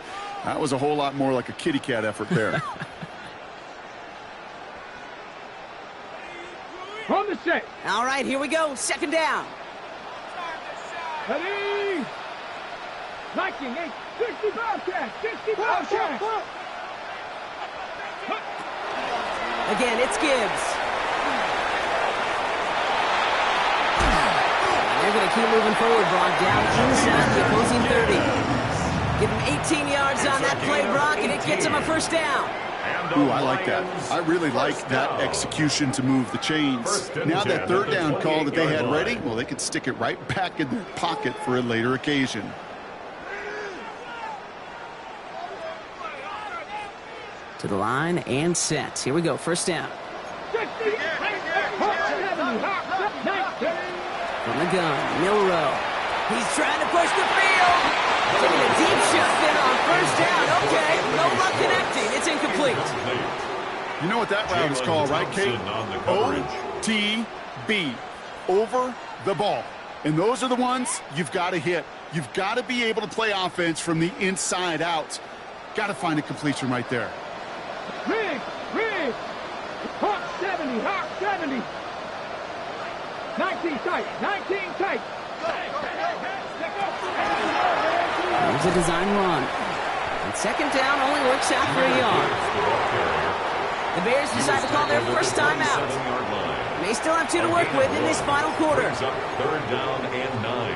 That was a whole lot more like a kitty cat effort there. From the set. All right, here we go. 2nd down. Ready. Viking 8. 60 Bobcat. 60 Bobcat. Again, it's Gibbs. They're going to keep moving forward, Brock, down inside the opposing 30. Give him 18 yards on that play, Brock, and it gets him a 1st down. Ooh, I like that. I really like that execution to move the chains. Now that 3rd down call that they had ready, well, they could stick it right back in their pocket for a later occasion. To the line and set. Here we go, 1st down. From the gun, Milrow. He's trying to push the field. Taking a deep shot then on 1st down. Okay, no luck connecting. It's incomplete. You know what that route is called, right, Kate? OTB. Over the ball. And those are the ones you've got to hit. You've got to be able to play offense from the inside out. Got to find a completion right there. Riggs. Hawk 70. Hawk 70. 19 tight. 19 tight. Here's a design run. And 2nd down only works out for a yard. The Bears decide to call their 1st timeout. They still have 2 to work with in this final quarter. 3rd down and 9.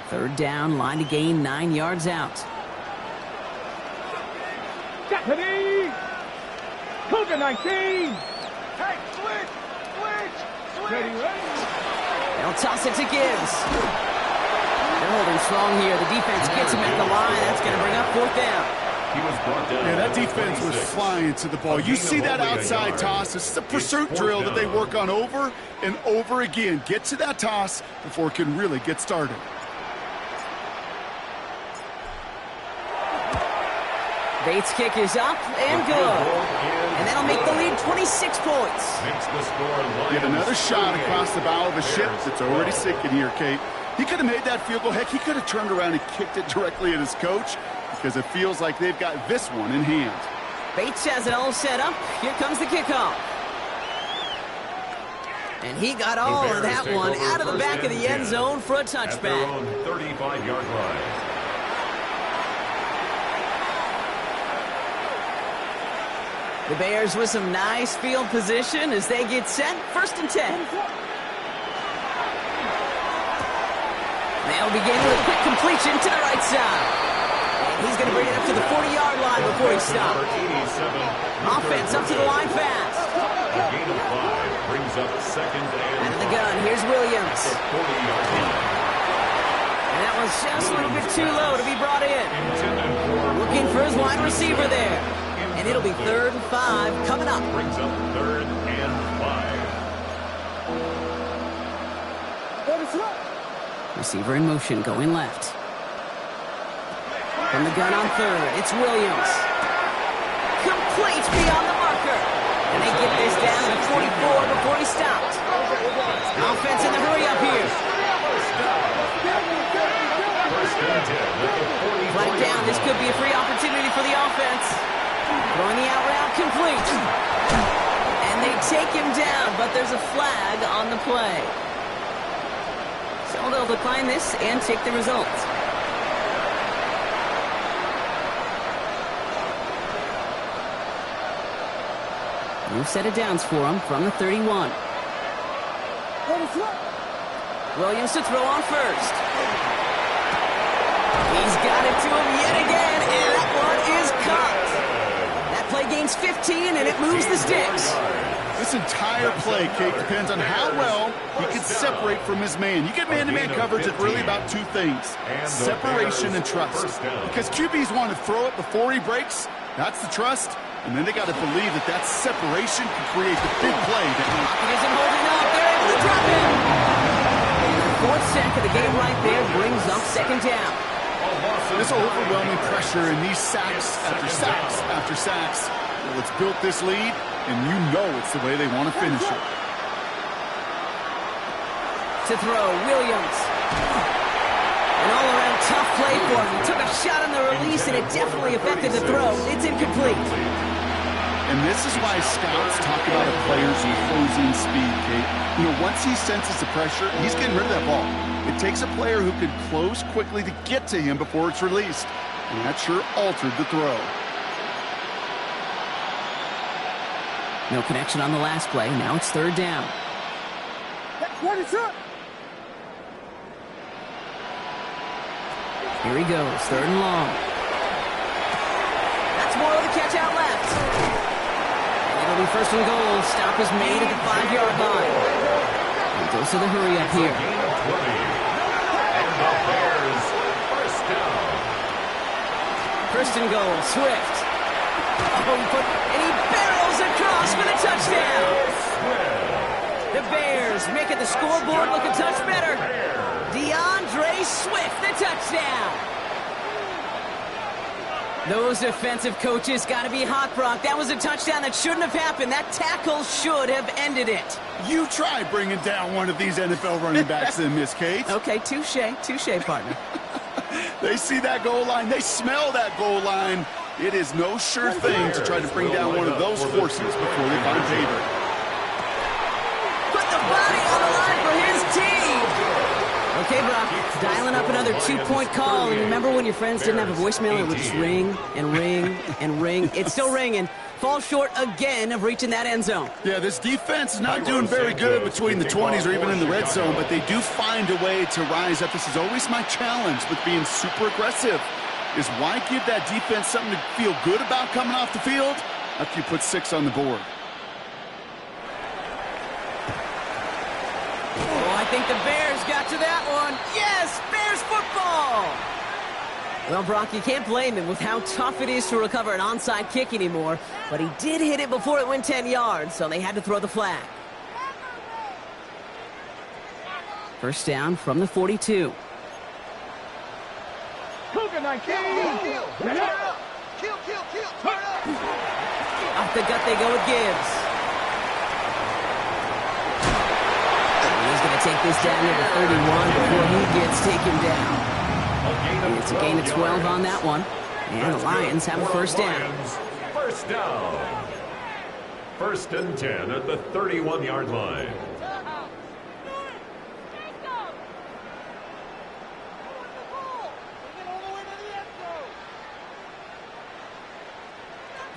Third down, line to gain 9 yards out. Stephanie! Cougar 19! Hey, switch! Ready. They'll toss it to Gibbs. They're holding strong here. The defense gets him at the line. That's going to bring up 4th down. He was brought down. Yeah, that defense was flying to the ball. You see that outside toss. This is a pursuit drill that they work on over and over again. Get to that toss before it can really get started. Bates' kick is up and good. And that'll make the lead 26 points. Get another shot across the bow of a ship that's already sinking here, Kate. He could have made that field goal. Heck, he could have turned around and kicked it directly at his coach because it feels like they've got this one in hand. Bates has it all set up. Here comes the kickoff. And he got all of that one out of the back of the end zone for a touchback. 35-yard line. The Bears with some nice field position as they get set. 1st and 10. They'll begin with a quick completion to the right side. And he's going to bring it up to the 40-yard line before he stops. Offense up to the line fast. A gain of 5 brings up 2nd and out of the gun, here's Williams. And that was just a little bit too low to be brought in. Looking for his wide receiver there. And it'll be 3rd and 5 coming up. Brings up 3rd and 5. Receiver in motion, going left. From the gun on 3rd, it's Williams. complete beyond the marker. And they get this down to 44 before he stopped. Offense in the hurry up here. Flag down. This could be a free opportunity for the offense. Throwing the out route complete. And they take him down, but there's a flag on the play. So they'll decline this and take the result. New set of downs for him from the 31. Williams to throw on first. He's got it to him yet again, and that one is caught. That play gains 15, and it moves the sticks. This entire play, Kate, depends on how well he can separate from his man. You get man-to-man coverage, it's really about two things, separation and trust. Because QBs want to throw it before he breaks, that's the trust, and then they got to believe that that separation can create the big play. He isn't holding up, they're able to drop him. And the fourth sack of the game right there brings up second down. This overwhelming pressure and these sacks after sacks after sacks. Well, it's built this lead, and you know it's the way they want to finish it. To throw, Williams. An all-around tough play for him. He took a shot on the release, and it definitely affected the throw. It's incomplete. And this is why scouts talk about a player's closing speed, Kate. You know, once he senses the pressure, he's getting rid of that ball. It takes a player who can close quickly to get to him before it's released. And that sure altered the throw. No connection on the last play. Now it's third down. Here he goes, third and long. That's more of the catch out left. And it'll be first and goal. Stop is made at the 5-yard line. He goes to the hurry up here. And the Bears first down. First and goal, Swift. And he barrels across for the touchdown. The Bears making the scoreboard look a touch better. DeAndre Swift, the touchdown. Those defensive coaches got to be hot, Brock. That was a touchdown that shouldn't have happened. That tackle should have ended it. You try bringing down one of these NFL running backs in, Miss Kate. Okay, touche, partner. They see that goal line. They smell that goal line. It is no sure thing to try to bring down one of those horses before they find favor. Put the body on the line for his team. Okay, Brock, dialing up another 2-point call. And remember when your friends didn't have a voicemail? It would just ring and ring and ring. It's still ringing. Fall short again of reaching that end zone. Yeah, this defense is not doing very good between the 20s or even in the red zone, but they do find a way to rise up. This is always my challenge with being super aggressive, is why give that defense something to feel good about coming off the field after you put 6 on the board? Oh, I think the Bears got to that one. Yes, Bears football! Well, Brock, you can't blame him with how tough it is to recover an onside kick anymore, but he did hit it before it went 10 yards, so they had to throw the flag. First down from the 42. Cougar 19. Turn up. Kill. Turn up. Off the gut they go with Gibbs. He's going to take this down to the 31 before he gets taken down. It's a gain of 12 on that one. And the Lions have a first down. First down. First and 10 at the 31-yard line.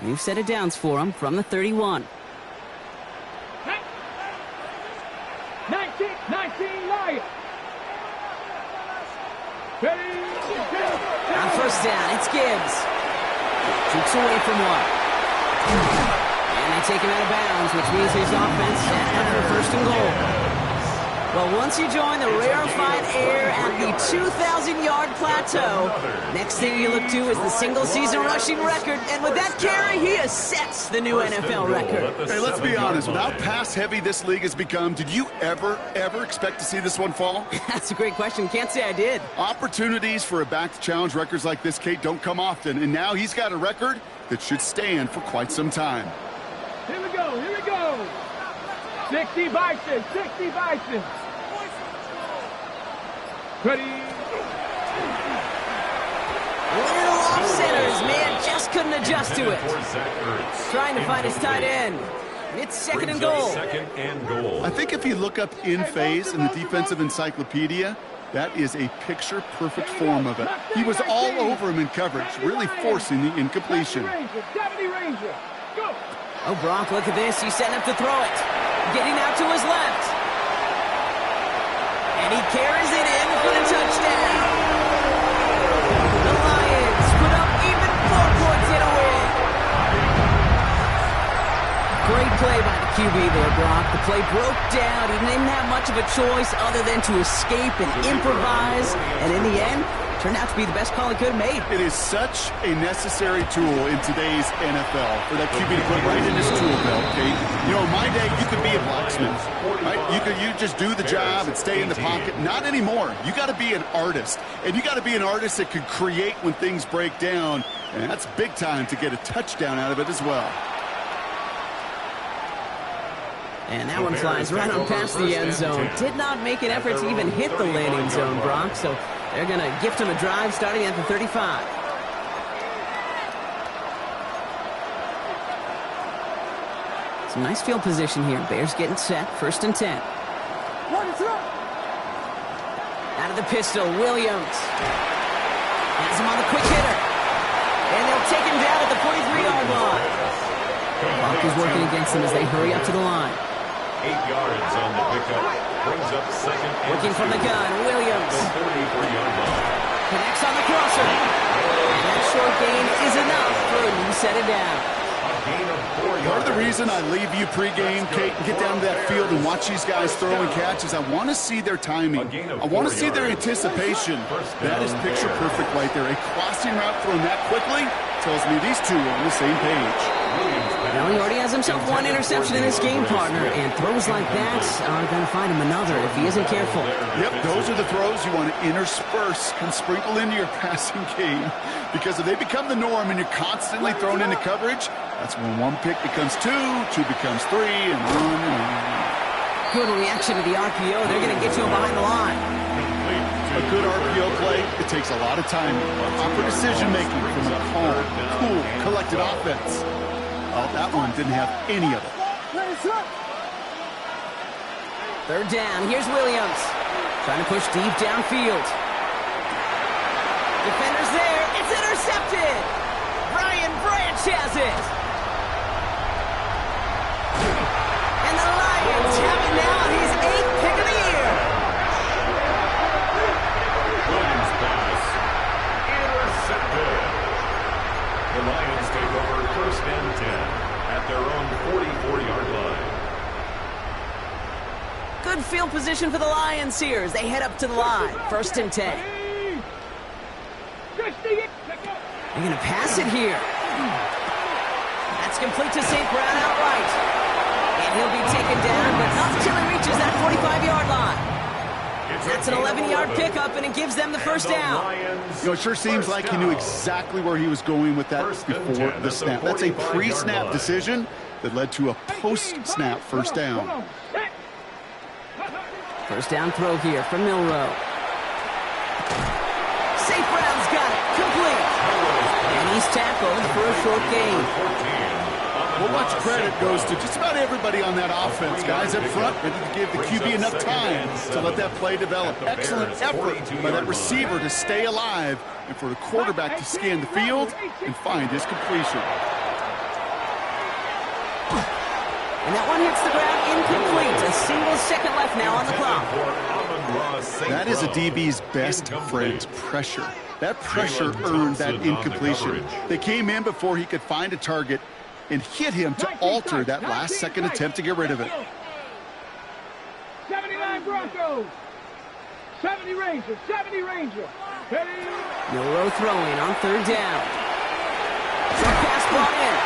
New set of downs for him from the 31. 19, Lions. On first down, it's Gibbs. Shoots away from one. And they take him out of bounds, which means his offense set up for first and goal. Well, once you join the rarefied air at the 2,000-yard plateau, next thing you look to is the single-season rushing record. And with that carry, he has set the new NFL record. Hey, let's be honest. With how pass-heavy this league has become, did you ever expect to see this one fall? That's a great question. Can't say I did. Opportunities for a back to challenge records like this, Kate, don't come often. And now he's got a record that should stand for quite some time. Here we go, here we go. 60 Bison, 60 Bison. Ready. Little off centers, man, just couldn't adjust to it. Trying to find his tight end. It's second and goal. I think if you look up in phase in the defensive encyclopedia, that is a picture-perfect form of it. He was all over him in coverage, really forcing the incompletion. Oh, Gronk, look at this. He's setting up to throw it. Getting out to his left. And he carries it in for the touchdown. The Lions put up even 4 points in a win. Great play by the QB there, Gronk. The play broke down. He didn't have much of a choice other than to escape and improvise. And in the end, turned out to be the best call he could have made. It is such a necessary tool in today's NFL for that QB to put right in his tool belt, Kate. You know, in my day, you could be a blacksmith, right? You just do the job and stay in the pocket. Not anymore. You got to be an artist, and you got to be an artist that could create when things break down, and that's big time to get a touchdown out of it as well. And that one flies right on past the end zone. Did not make an effort to even hit the landing zone, Gronk, so they're going to gift him a drive starting at the 35. Some nice field position here. Bears getting set. 1st and 10. Out of the pistol, Williams. Has him on the quick hitter. And they'll take him down at the 43-yard line. Clock is working against them as they hurry up to the line. 8 yards on the pickup. Brings up second. Working from the gun, Williams. The 44-yard line. Connects on the crosser. And that short gain is enough for a new set it down. A gain of 4 yards. Part of the reason I leave you pregame, Kate, and get down to that field and watch these guys throw and catch is I want to see their timing. I want to see their anticipation. That is picture perfect right there. A crossing route thrown that quickly tells me these two are on the same page. Well, he already has himself 1 interception in this game, partner, and throws like that are going to find him another if he isn't careful. Yep, those are the throws you want to intersperse and sprinkle into your passing game, because if they become the norm and you're constantly thrown into coverage, that's when 1 pick becomes 2, 2 becomes 3, and on and on. Good reaction to the RPO. They're going to get to him behind the line. A good RPO play, it takes a lot of time, proper decision-making from a calm, cool, collected offense. Oh, that one didn't have any of it. 3rd down. Here's Williams. Trying to push deep downfield. Defender's there. It's intercepted. Brian Branch has it. And the Lions have it now. He's 8th pick of the year. Williams pass. Intercepted. The Lions take over 1st and 10 at their own 44-yard line. Good field position for the Lions here as they head up to the line. 1st and 10. They're going to pass it here. That's complete to St. Brown outright. And he'll be taken down, but not until he reaches that 45-yard line. That's an 11-yard pickup, and it gives them the 1st down. You know, it sure seems like he knew exactly where he was going with that before the snap. That's a pre-snap decision that led to a post-snap 1st down. 1st down throw here from Milroe. St. Brown's got it. Complete. And he's tackled for a short gain. Well, much credit goes to just about everybody on that offense. Guys up front ready to give the QB enough time to let that play develop. Excellent effort by that receiver to stay alive and for the quarterback to scan the field and find his completion. And that one hits the ground incomplete. A single second left now on the clock. That is a DB's best friend, pressure. That pressure earned that incompletion. They came in before he could find a target and hit him to alter that last-second attempt to get rid of it. 79 Broncos. 70 Ranger, 70 Ranger. Ready? Milroe throwing on third down. Some pass brought in.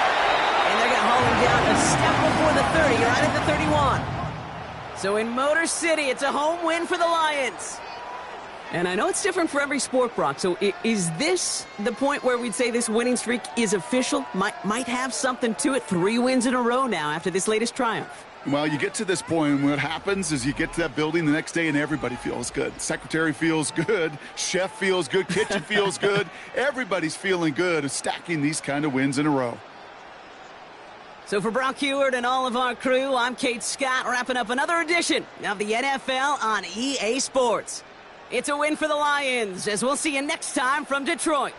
And they're going to haul him down a step before the 30, right at the 31. So in Motor City, it's a home win for the Lions. And I know it's different for every sport, Brock. So is this the point where we'd say this winning streak is official? Might have something to it. 3 wins in a row now after this latest triumph. Well, you get to this point, and what happens is you get to that building the next day and everybody feels good. Secretary feels good, chef feels good, kitchen feels good. Everybody's feeling good of stacking these kind of wins in a row. So for Brock Huard and all of our crew, I'm Kate Scott, wrapping up another edition of the NFL on EA Sports. It's a win for the Lions, as we'll see you next time from Detroit.